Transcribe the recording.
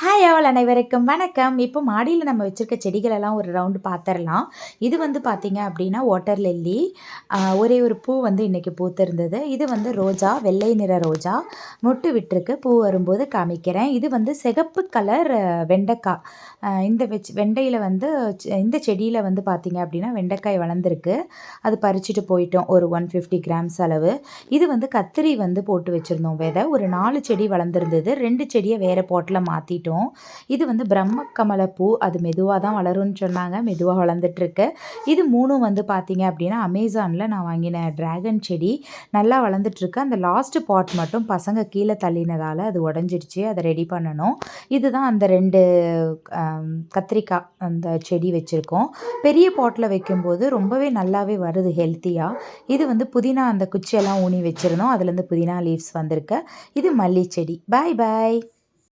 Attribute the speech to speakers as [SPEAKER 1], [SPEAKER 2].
[SPEAKER 1] Hi all அனைவருக்கும் வணக்கம். இப்போ மாடியில் நம்ம வச்சுருக்க செடிகளெல்லாம் ஒரு ரவுண்டு பார்த்துடலாம். இது வந்து பார்த்தீங்க அப்படின்னா வாட்டர் லில்லி. ஒரே ஒரு பூ வந்து இன்றைக்கி பூத்திருந்தது. இது வந்து ரோஜா, வெள்ளை நிற ரோஜா மொட்டு விட்டுருக்கு. பூ வரும்போது காமிக்கிறேன். இது வந்து சிகப்பு கலர் வெண்டைக்காய். இந்த வெண்டையில் வந்து இந்த செடியில் வந்து பார்த்தீங்க அப்படின்னா வெண்டைக்காய் வளர்ந்துருக்கு. அது பறிச்சுட்டு போயிட்டோம் ஒரு 150 கிராம்ஸ் அளவு. இது வந்து கத்திரி வந்து போட்டு வச்சுருந்தோம் விதை. ஒரு 4 செடி வளர்ந்துருந்தது. 2 செடியை வேறு பாட்டில் மாற்றிட்டோம். இது வந்து பிரம்ம கமல பூ. அது மெதுவாக தான் வளரும்னு சொன்னாங்க. மெதுவாக வளர்ந்துட்டுருக்கு. இது 3ம் வந்து பார்த்தீங்க அப்படின்னா அமேசானில் நான் வாங்கின ட்ராகன் செடி. நல்லா வளர்ந்துட்டுருக்கு. அந்த லாஸ்ட்டு பாட் மட்டும் பசங்க கீழே தள்ளினதால் அது உடஞ்சிடுச்சு. அதை ரெடி பண்ணணும். இதுதான் அந்த 2 கத்திரிக்காய் அந்த செடி வச்சுருக்கோம். பெரிய பாட்டில் வைக்கும்போது ரொம்பவே நல்லாவே வருது ஹெல்த்தியாக. இது வந்து புதினா அந்த குச்சியெல்லாம் ஊனி வச்சுருந்தோம். அதுலேருந்து புதினா லீவ்ஸ் வந்திருக்கு. இது மல்லி செடி. பாய் பாய்.